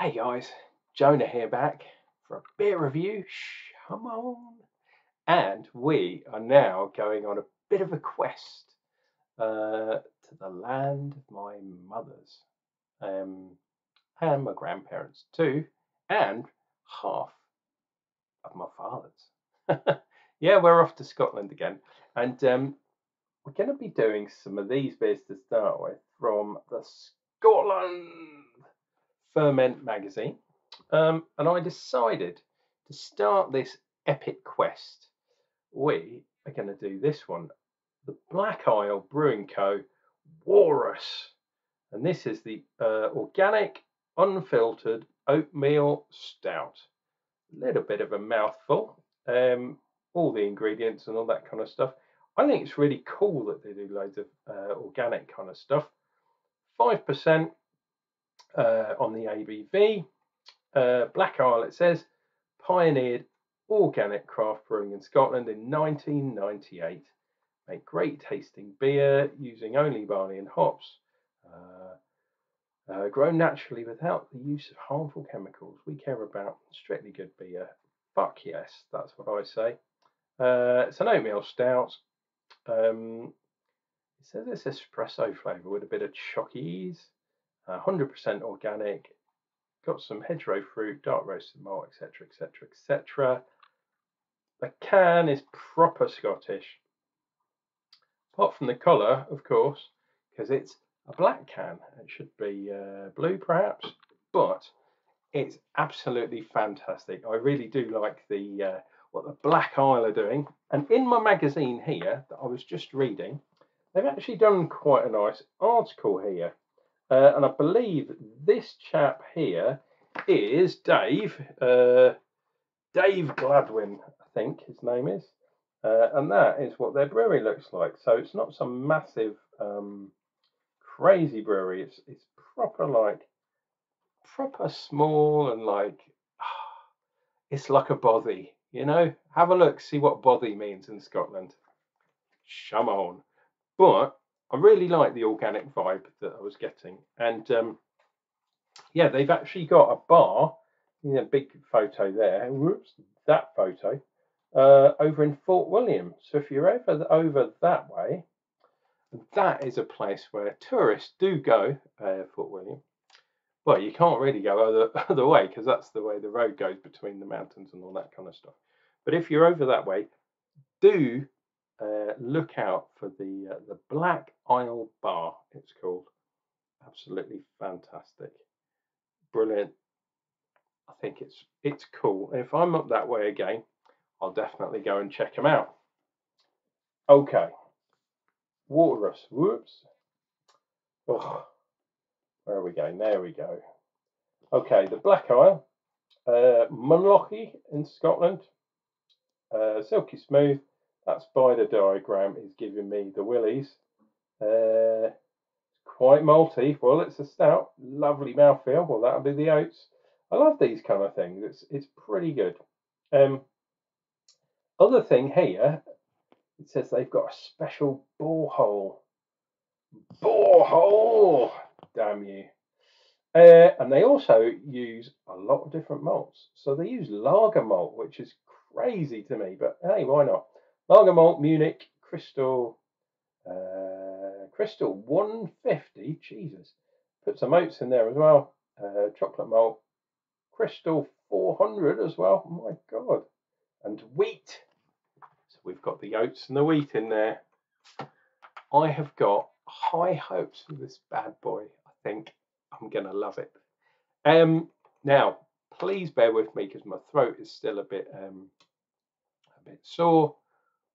Hey guys, Jonah here back for a beer review. Come on. And we are now going on a bit of a quest to the land of my mothers and my grandparents too, and half of my father's. Yeah, we're off to Scotland again. And we're going to be doing some of these beers to start with from the Scotland Ferment magazine. And I decided to start this epic quest. We are going to do this one, the Black Isle Brewing Co. Walrus. And this is the organic, unfiltered oatmeal stout. A little bit of a mouthful. All the ingredients and all that kind of stuff. I think it's really cool that they do loads of organic kind of stuff. 5% on the ABV. Black Isle, it says, pioneered organic craft brewing in Scotland in 1998. Make great tasting beer using only barley and hops. Grown naturally without the use of harmful chemicals. We care about strictly good beer. Fuck yes, that's what I say. It's an oatmeal stout. It says it's espresso flavour with a bit of chockies. 100% organic. Got some hedgerow fruit, dark roasted malt, etc, etc, etc. The can is proper Scottish, apart from the colour, of course, because it's a black can. It should be blue perhaps, but it's absolutely fantastic. I really do like the what the Black Isle are doing. And in my magazine here that I was just reading, they've actually done quite a nice article here. And I believe this chap here is Dave. Dave Gladwin, I think his name is. And that is what their brewery looks like. So it's not some massive, crazy brewery. It's proper small and like, it's like a bothy, you know? Have a look, see what bothy means in Scotland. Shum on. But I really like the organic vibe that I was getting. And yeah, they've actually got a bar, you know, big photo there. Whoops, that photo over in Fort William. So if you're over that way, that is a place where tourists do go. Fort William. Well, you can't really go other way because that's the way the road goes between the mountains and all that kind of stuff. But if you're over that way, do look out for the Black Isle Bar. It's called. Absolutely fantastic, brilliant. I think it's cool. And if I'm up that way again, I'll definitely go and check them out. Okay, Walrus. Whoops. Oh, where are we going? There we go. Okay, the Black Isle, Munlochy in Scotland. Silky smooth. That spider diagram is giving me the willies. Quite malty. Well, it's a stout. Lovely mouthfeel. Well, that'll be the oats. I love these kind of things. It's pretty good. Other thing here, it says they've got a special borehole. Borehole! Damn you. And they also use a lot of different malts. So they use lager malt, which is crazy to me, but hey, why not? Lager malt, Munich, Crystal 150. Jesus. Put some oats in there as well. Chocolate malt, Crystal 400 as well. My God. And wheat. So we've got the oats and the wheat in there. I have got high hopes for this bad boy. I think I'm going to love it. Now, please bear with me because my throat is still a bit sore.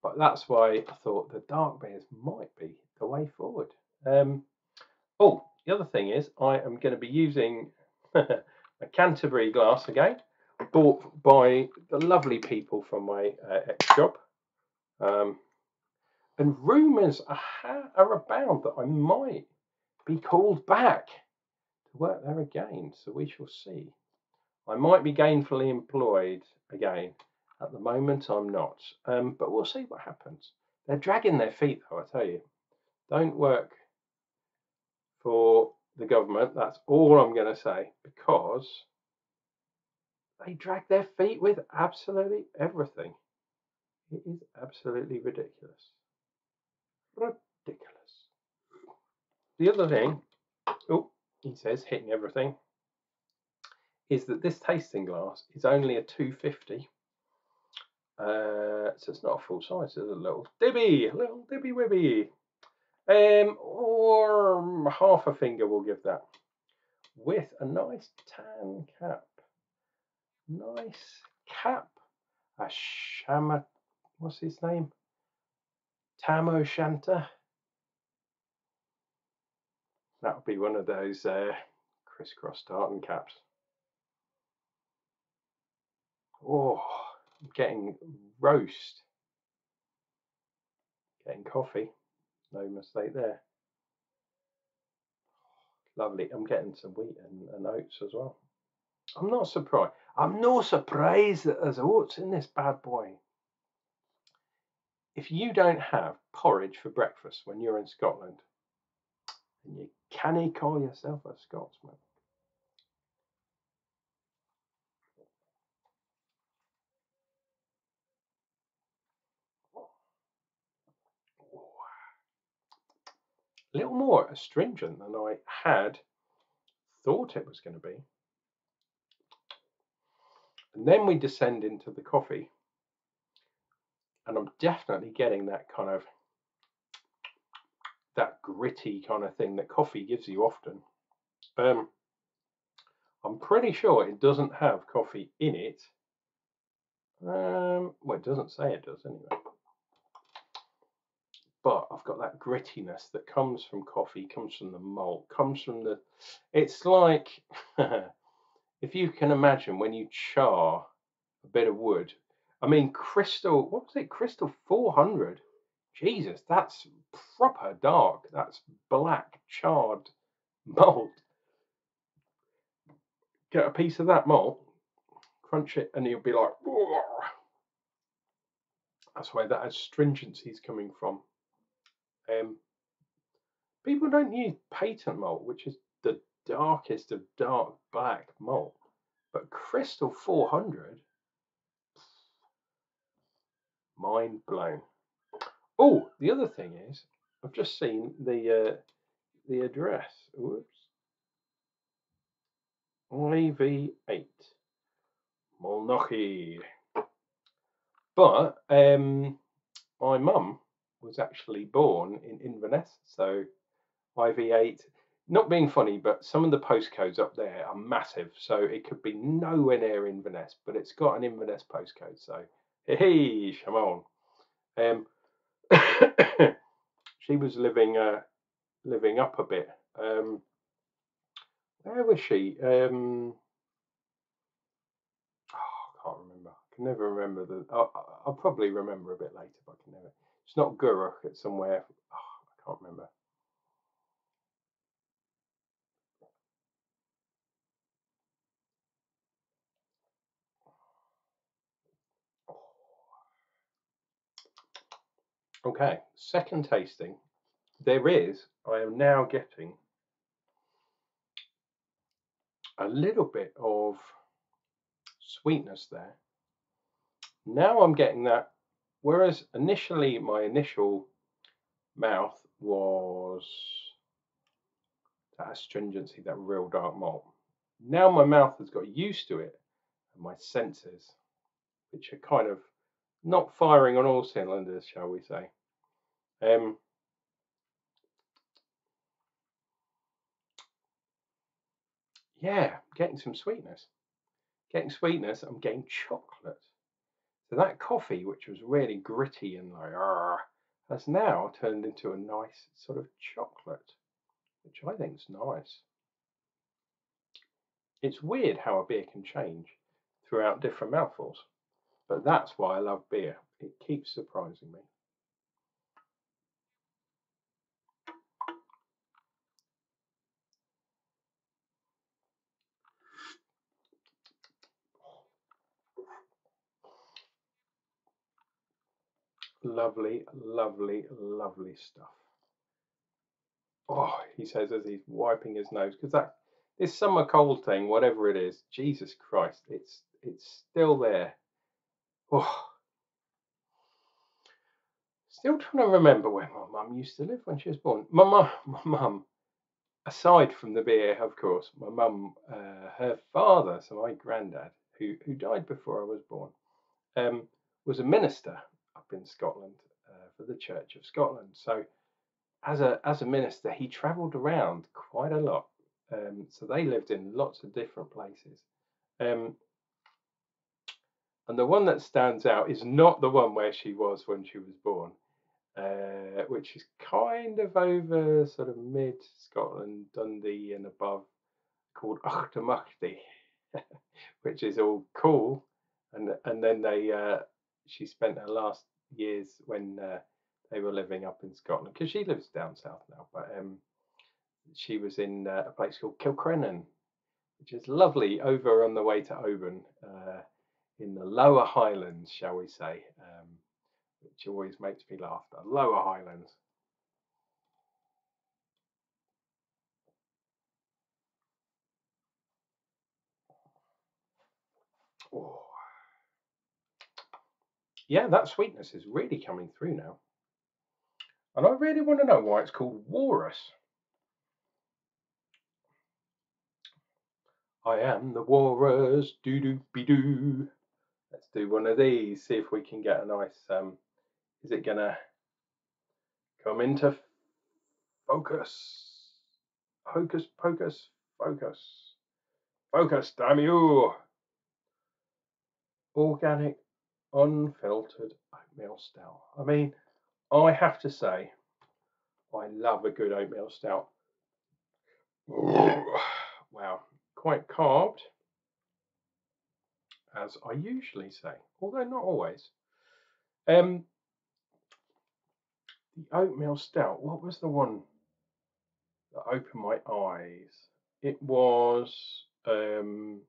But that's why I thought the dark beers might be the way forward. Oh, the other thing is I am going to be using a Canterbury glass again, bought by the lovely people from my ex-shop. And rumours are abound that I might be called back to work there again. So we shall see. I might be gainfully employed again. At the moment, I'm not. But we'll see what happens. They're dragging their feet, though, I tell you. Don't work for the government. That's all I'm going to say. Because They drag their feet with absolutely everything. It is absolutely ridiculous. Ridiculous. The other thing, oh, he says, hitting everything, is that this tasting glass is only a 250. So it's not a full size, it's a little dibby wibby. Or half a finger we'll give that. With a nice tan cap. Nice cap. A shama, what's his name? Tam O'Shanta. That would be one of those crisscross tartan caps. Oh, I'm getting roast. Getting coffee. No mistake there. Lovely. I'm getting some wheat and oats as well. I'm not surprised. I'm no surprised that there's oats in this bad boy. If you don't have porridge for breakfast when you're in Scotland, then you can't call yourself a Scotsman. A little more astringent than I had thought it was going to be. And then we descend into the coffee, and I'm definitely getting that kind of that gritty kind of thing that coffee gives you often. I'm pretty sure it doesn't have coffee in it. Well, it doesn't say it does anyway. But I've got that grittiness that comes from coffee, comes from the malt, comes from the. It's like if you can imagine when you char a bit of wood. I mean, Crystal. What was it? Crystal 400. Jesus, that's proper dark. That's black charred malt. Get a piece of that malt, crunch it, and you'll be like, whoa. That's where that astringency is coming from. People don't use patent malt, which is the darkest of dark black malt, but Crystal 400, mind blown. Oh, the other thing is, I've just seen the address. Whoops, IV8 Mulnochy. But my mum was actually born in Inverness, so IV8. Not being funny, but some of the postcodes up there are massive, so it could be nowhere near Inverness, but it's got an Inverness postcode. So hey, come on. She was living up a bit. Where was she? I can't remember. I can never remember the. I'll probably remember a bit later, but I can never. It's not Guruk. It's somewhere. I can't remember. Okay, second tasting. I am now getting a little bit of sweetness there. Now I'm getting that, whereas initially my initial mouth was that astringency, that real dark malt. Now my mouth has got used to it, and my senses, which are kind of not firing on all cylinders, shall we say. Yeah, getting some sweetness. Getting sweetness, I'm getting chocolate. So that coffee, which was really gritty and like, has now turned into a nice sort of chocolate, which I think is nice. It's weird how a beer can change throughout different mouthfuls, but that's why I love beer. It keeps surprising me. Lovely, lovely, lovely stuff. Oh, he says as he's wiping his nose, because this summer cold thing, whatever it is, Jesus Christ, it's still there. Oh, still trying to remember where my mum used to live when she was born. My mum, aside from the beer, of course, my mum, her father, so my granddad, who died before I was born, was a minister up in Scotland for the Church of Scotland. So as a minister, he travelled around quite a lot. So they lived in lots of different places. Um, and the one that stands out is not the one where she was when she was born, which is kind of over sort of mid Scotland, Dundee and above, called Unclejona, which is all cool. And then she spent her last years when they were living up in Scotland, because she lives down south now, but she was in a place called Kilcrennan, which is lovely over on the way to Oban, in the lower Highlands, shall we say, which always makes me laugh. The lower Highlands. Oh. Yeah, that sweetness is really coming through now. And I really want to know why it's called Walrus. I am the Walrus, doo-doo-be-doo. Let's do one of these, see if we can get a nice, is it going to come into focus? Hocus pocus, focus. Focus, damn you! Organic, unfiltered oatmeal stout. I mean, I have to say, I love a good oatmeal stout. Wow, quite carved, as I usually say, although not always. The oatmeal stout, what was the one that opened my eyes? It was the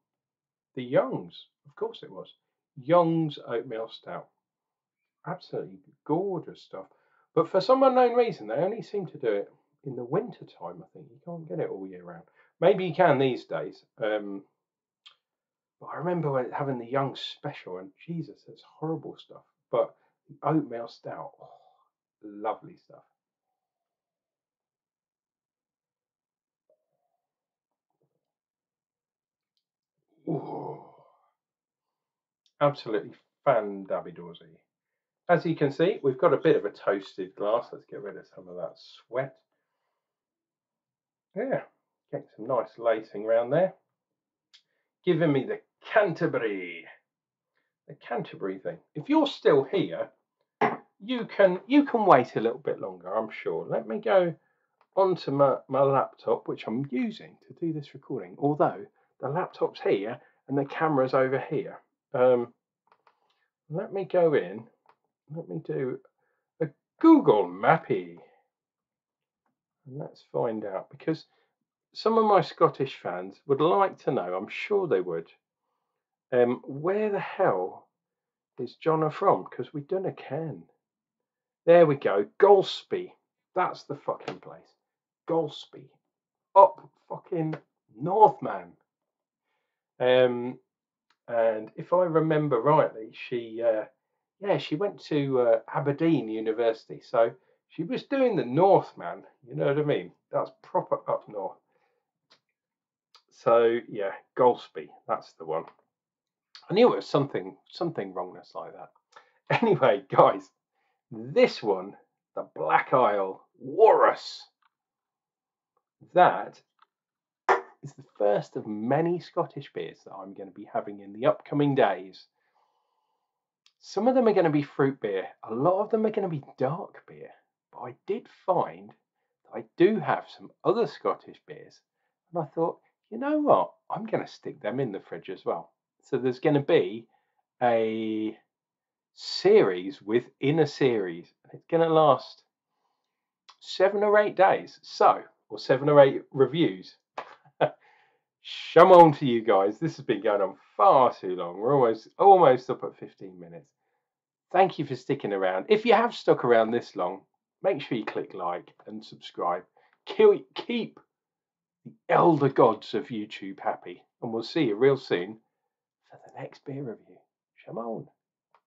Young's, of course it was. Young's oatmeal stout. Absolutely gorgeous stuff. But for some unknown reason, they only seem to do it in the winter time. I think you can't get it all year round. Maybe you can these days. But I remember having the Young special, and Jesus, it's horrible stuff. But the oatmeal stout, oh, lovely stuff. Ooh, absolutely fan-dabby-dawsy. As you can see, we've got a bit of a toasted glass. Let's get rid of some of that sweat. Yeah, get some nice lacing around there. Giving me the Canterbury thing. If you're still here, you can wait a little bit longer, I'm sure. Let me go onto my laptop, which I'm using to do this recording, although the laptop's here and the camera's over here. Let me go in, let me do a Google Mappy, and let's find out, because some of my Scottish fans would like to know, I'm sure they would, where the hell is Jonna from? Because we done a can. There we go, Golspie. That's the fucking place. Golspie. Up fucking north, man. And if I remember rightly, she went to Aberdeen University, so she was doing the north, man. You know what I mean? That's proper up north. So yeah, Golspie, that's the one. I knew it was something wrongness like that. Anyway, guys, this one, the Black Isle Walrus, that is the first of many Scottish beers that I'm going to be having in the upcoming days. Some of them are going to be fruit beer. A lot of them are going to be dark beer. But I did find that I do have some other Scottish beers. And I thought, you know what? I'm going to stick them in the fridge as well. So there's going to be a series within a series. It's going to last 7 or 8 days. So, or 7 or 8 reviews. Shame on to you guys. This has been going on far too long. We're almost up at 15 minutes. Thank you for sticking around. If you have stuck around this long, make sure you click like and subscribe. Keep the elder gods of YouTube happy. And we'll see you real soon for the next beer review. Come on.